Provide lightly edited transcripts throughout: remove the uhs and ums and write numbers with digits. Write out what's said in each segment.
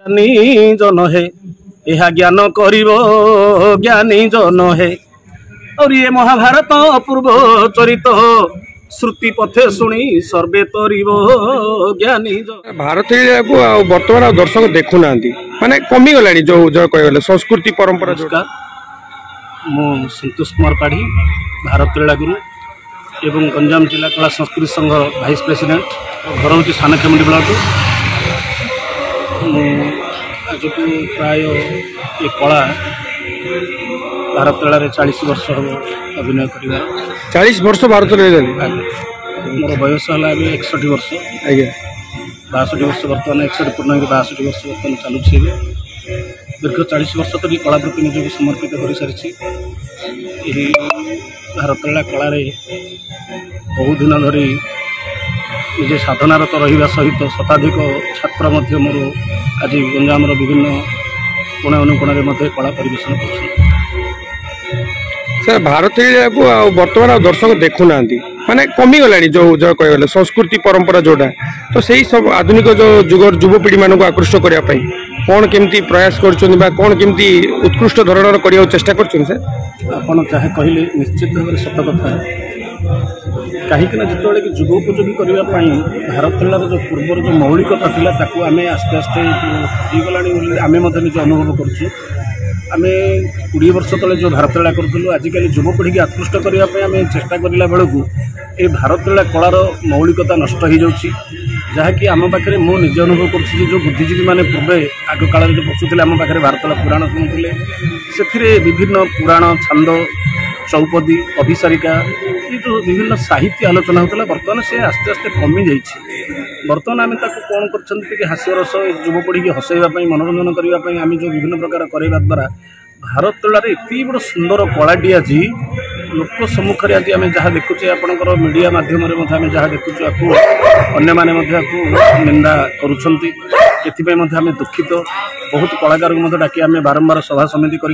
ज्ञानी जन है यह ज्ञान करिवो ज्ञानी जन है और ये महाभारत अपूर्व चरित श्रुति पथे शुणी सर्वे तरिवो ज्ञानी भारत को वर्तमान दर्शक देखु ना माने कमी गला जो जो कहले संस्कृति परंपरा जोका मु संतोष कुमार पाढ़ी भारत क्रीड़ा गुरु एवं गंजाम जिला कला संस्कृति संघ भाइस प्रेसिडेंट घर हूँ सानखेमुंडी ब्लॉक आज को प्राय ये कला भारत क्रीड़ा 40 वर्ष हम अभिनय कर 40 वर्ष भारत मोर बयस है 61 वर्ष आज्ञा 62 वर्ष बर्तमान 61 पूर्ण 62 वर्ष बर्तमान चलुच्छे दीर्घ 40 वर्ष तक कला प्रति निजक समर्पित कर सारी भारत क्रीड़ा कला बहु दिन धरी निजे साधनारत रहा सहित शताधिक छात्र मोर आज गंजाम विभिन्न कोण अनुकोण कला परिवेशन कर भारत को वर्तमान दर्शक देखु ना माने कमी गला जो जो कहले संस्कृति परंपरा जोड़ा तो सही सब आधुनिक जो जुग युवपीढ़ी मान आकृष्ट करने कौन केमती प्रयास करमती उत्कृष्ट धरण करने चेष्टा कर चाहे कहले निश्चित भाव में सत कथा कहीं जिते कि जुगोपयोगी करने भारत क्रीड़ा जो पूर्वर जो मौलिकता था आम आस्ते आस्ते होगला आम निजे अनुभव करुँ आम 20 वर्ष तले जो भारत क्रीड़ा करूँ आजिकल युवपीढ़ी की आकृष्ट करने चेष्टा करला बेलू ये भारत क्रीड़ा कलार मौलिकता नष्ट हो जाऊँगी जहाँकि आम पाखे मुझे निजे अनुभव कर जो बुद्धिजीवी मैंने पूर्वे आग काल जो बसुले आम पाखे भारत क्रीड़ा पुराण शुणुले से विभिन्न पुराण छंद चौपदी अभिसारिका ये जो विभिन्न साहित्य आलोचना होता बर्तमान से आस्ते आस्ते कमी जाइए बर्तमान आम कौन कर हास्यरस युवपीढ़ी की हसैवाई मनोरंजन करने आम जो विभिन्न प्रकार करवा द्वारा भारत क्रीड़ा एत बड़ सुंदर कलाटी आज लोक सम्मुखें आज आम जहाँ देखुचे आपंकर मीडिया मध्यम आम जहाँ देखुचु आपको अन्य मैंने निंदा करें दुखित बहुत कलाकार को डाकी आम बारंबार सभा समिति कर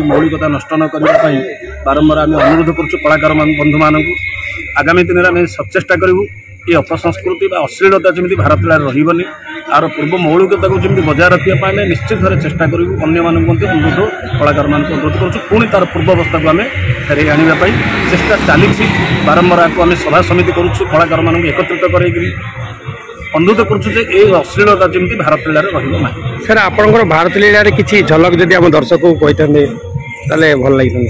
मौलिकता नष्ट न करने बारंबार आम अनुरोध करुँ कलाकार बंधु मान आगामी दिन में आम सचेष्टा करूँ ये अपसंस्कृति अश्लीलता जमी भारत क्रीड़ा रही आर पूर्व मौलिकता को जमी बजाय रखापी निश्चित भाव चेष्टा करूँ अन्य अनुरोध कलाकार मान अनुरोध करुँ पुणी तार पूर्वावस्था को आम फेर आने चेष्टा चली बारंबार आम सभा समिति करुँ कलाकार मान एकत्रित कर अनुरोध करुँ अश्लीलता जमी भारत क्रीड़ा रहा सर आपंकर भारत क्रीड़ा किसी झलक जदि आम दर्शक को कहते भल लगी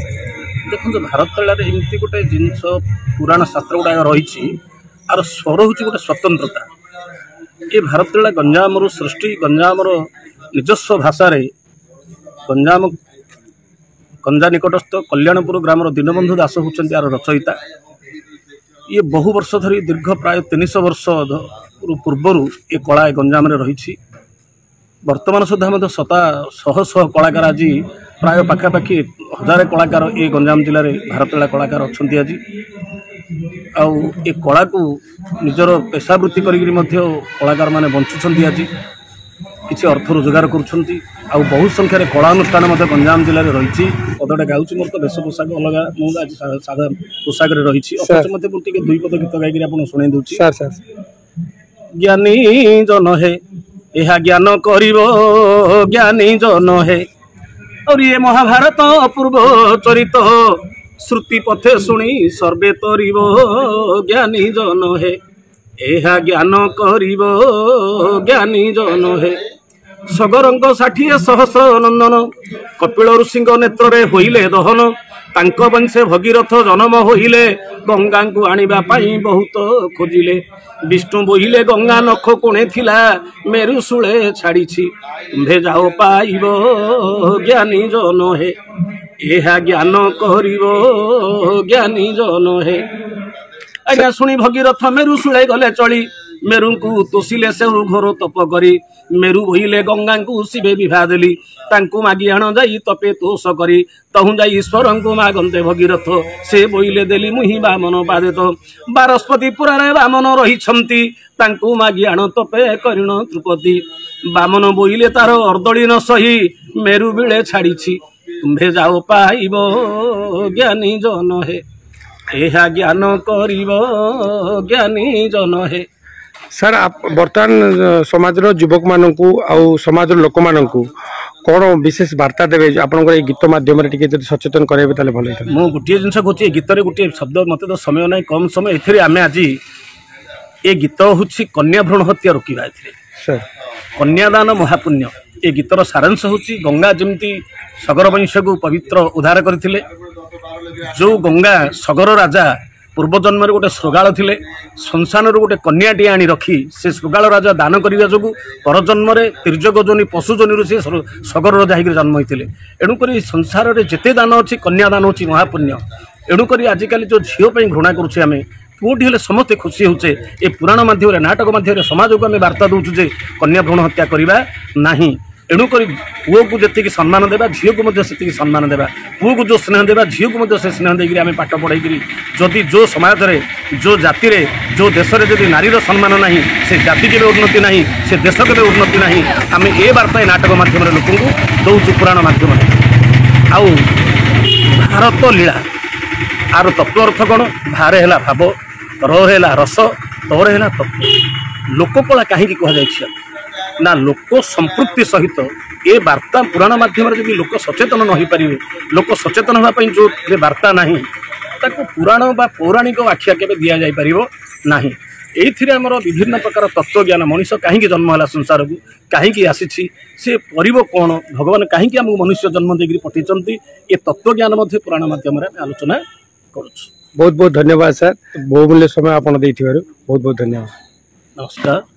देखो भारत क्रीड़ा एमती गोटे जिनस पुराण शास्त्र गुड़ा रही आर स्वर हूँ गोटे स्वतंत्रता ये भारत क्रीड़ा गंजाम सृष्टि गंजाम निजस्व भाषा गंजाम गंजा निकटस्थ कल्याणपुर ग्रामर दीनबंधु दास होती यार रचयिता ये बहु वर्ष धरी दीर्घ प्राय 300 वर्ष पूर्वर ये कला गंजाम रही वर्तमान सुधा शह शह कलाकार आज प्राय पाखापाखि 1000 कलाकार ये गंजाम जिले में भारत क्रीड़ा कलाकार अच्छा आज आउ ये कला को निजर पेशावृत्ति कलाकार माने बंचुंट आज किसी अर्थ रोजगार करुँच बहुत संख्यार कला अनुष्ठान गंजाम जिले में रही पदटे गाँव मोर तो वेश पोशाक अलग मुझे साधा पोशाक रही दुई पद गीत गायक शुणी दूसरी ज्ञानी जन है यह ज्ञान करिवो ज्ञानी जन है और ये महाभारत अपूर्व चरित श्रुति पथे शुणी सर्वे तरिवो ज्ञानी जन है यह ज्ञान करिवो ज्ञानी जन है सगरंग 60 सहस्र नंदन कपिल ऋषि नेत्र होइले दहन तांक वंशे भगीरथ जन्म होइले गंगा को आनिबा पाई बहुत खोजिले विष्णु बोहिले गंगा नख कोणे थिला मेरु सुळे छाड़ी तुम्भे जाओ पाइबो ज्ञानी जन है यह ज्ञान करिवो ज्ञानी जन है आज्ञा शुणी भगीरथ मेरु सुळे गले चली मेरु को तोषिले से घोर तप करी मेरु बोहिले गंगा को शिवे विभा देली तांकु मागी आण जाई तपे तोष करी तहु जाई ईश्वर को मागंते भगीरथ से बोहिले देली मुहि बामन पादे तो बारस्पति पुरारे बामन रही तांकु मागी आण तपे करिण त्रुपति बामन बोहिले तार अर्दली न सही मेरु बिले छाड़ी तुम्भे जाओ पाइबो ज्ञानी जन है यह ज्ञान करिवो ज्ञानी जन है ସାର୍ ବର୍ତ୍ତମାନ ସମାଜର ଯୁବକ ମାନଙ୍କୁ ଆଉ ସମାଜର ଲୋକମାନଙ୍କୁ କଣ ବିଶେଷ ବାର୍ତ୍ତା ଦେବେ ଆପଣଙ୍କର ଏଇ ଗୀତ ମାଧ୍ୟମରେ ଟିକେ ଯଦି ସଚେତନ କରାଇବେ ତାହେଲେ ଭଲ ହେଇଥାନ୍ତା। ମୁଁ ଗୋଟିଏ ଜିନିଷ କହୁଛି ଏ ଗୀତରେ ଗୋଟିଏ ଶବ୍ଦ ମୋତେ ତ ସମୟ ନାହିଁ କମ୍ ସମୟ ଏଥିରେ ଆମେ ଆଜି ଏ ଗୀତ ହେଉଛି କନ୍ୟା ଭ୍ରୂଣ ହତ୍ୟା ରୋକିବା। ଏଥିରେ ସାର୍ କନ୍ୟାଦାନ ମହାପୁଣ୍ୟ ଏ ଗୀତର ସାରାଂଶ ହେଉଛି ଗଙ୍ଗା ଯେମିତି ସଗର ବଂଶକୁ ପବିତ୍ର ଉଦ୍ଧାର କରିଥିଲେ, ଯେଉଁ ଗଙ୍ଗା ସଗର ରାଜା ପୂର୍ବଜନ୍ମରେ ଗୋଟେ ଶୃଗାଳ ଥିଲେ, ସଂସାନରୁ ଗୋଟେ କନ୍ୟାଟିଏ ଆଣି ରଖି ସେ ଶୃଗାଳ ରାଜା ଦାନ କରିବା ଯୋଗୁଁ ପରଜନ୍ମରେ ତୀର୍ଯ୍ୟକ ଯୋନି ପଶୁ ଯୋନିରୁ ସେ ସଗର ରାଜା ହେଇକରି ଜନ୍ମ ହୋଇଥିଲେ। ଏଣୁକରି ସଂସାରରେ ଯେତେ ଦାନ ଅଛି କନ୍ୟାଦାନ ହେଉଛି ମହାପୁଣ୍ୟ। ଏଣୁକରି ଆଜିକାଲି ଯେଉଁ ଝିଅ ପାଇଁ ଘୃଣା କରୁଛେ ଆମେ ପୁଅଟି ହେଲେ ସମସ୍ତେ ଖୁସି ହେଉଛେ। ଏ ପୁରାଣ ମାଧ୍ୟମରେ ନାଟକ ମାଧ୍ୟମରେ ସମାଜକୁ ଆମେ ବାର୍ତ୍ତା ଦେଉଛୁ ଯେ କନ୍ୟା ଭ୍ରୂଣ ହତ୍ୟା କରିବା ନାହିଁ। ଏଣୁକରି ପୁଅକୁ ଯେତିକି ସମ୍ମାନ ଦେବା ଝିଅକୁ ମଧ୍ୟ ସେତିକି ସମ୍ମାନ ଦେବା, ପୁଅକୁ ଯେଉଁ ସ୍ନେହ ଦେବା ଝିଅକୁ ମଧ୍ୟ ସେ ସ୍ନେହ ଦେଇକରି ଆମେ ପାଠ ପଢ଼େଇକରି ଯଦି ଯେଉଁ ସମାଜରେ ଯେଉଁ ଜାତିରେ ଯେଉଁ ଦେଶରେ ଯଦି ନାରୀର ସମ୍ମାନ ନାହିଁ ସେ ଜାତି କେବେ ଉନ୍ନତି ନାହିଁ, ସେ ଦେଶ କେବେ ଉନ୍ନତି ନାହିଁ। ଆମେ ଏ ବାର୍ତ୍ତା ଏ ନାଟକ ମାଧ୍ୟମରେ ଲୋକଙ୍କୁ ଦେଉଛୁ ପୁରାଣ ମାଧ୍ୟମରେ। ଆଉ ଭାରତ ଲୀଳା ଆର ତତ୍ତ୍ୱ ଅର୍ଥ କ'ଣ? ଭାରେ ହେଲା ଭାବ, ର ହେଲା ରସ, ତୋର ହେଲା ତତ୍ତ୍ୱ। ଲୋକକଳା କାହିଁକି କୁହାଯାଇଛି ନା ଲୋକ ସମ୍ପୃକ୍ତି ସହିତ ଏ ବାର୍ତ୍ତା ପୁରାଣ ମାଧ୍ୟମରେ ଯଦି ଲୋକ ସଚେତନ ନ ହୋଇପାରିବେ, ଲୋକ ସଚେତନ ହେବା ପାଇଁ ଯେଉଁ ବାର୍ତ୍ତା ନାହିଁ ତାକୁ ପୁରାଣ ବା ପୌରାଣିକ ଆଖ୍ୟା କେବେ ଦିଆଯାଇପାରିବ ନାହିଁ। ଏଇଥିରେ ଆମର ବିଭିନ୍ନ ପ୍ରକାର ତତ୍ତ୍ୱଜ୍ଞାନ, ମଣିଷ କାହିଁକି ଜନ୍ମ ହେଲା ସଂସାରକୁ, କାହିଁକି ଆସିଛି, ସେ କରିବ କ'ଣ, ଭଗବାନ କାହିଁକି ଆମକୁ ମନୁଷ୍ୟ ଜନ୍ମ ଦେଇକରି ପଠାଇଛନ୍ତି, ଏ ତତ୍ତ୍ୱଜ୍ଞାନ ମଧ୍ୟ ପୁରାଣ ମାଧ୍ୟମରେ ଆମେ ଆଲୋଚନା କରୁଛୁ। ବହୁତ ବହୁତ ଧନ୍ୟବାଦ ସାର୍, ବହୁମୂଲ୍ୟ ସମୟ ଆପଣ ଦେଇଥିବାରୁ ବହୁତ ବହୁତ ଧନ୍ୟବାଦ। ନମସ୍କାର।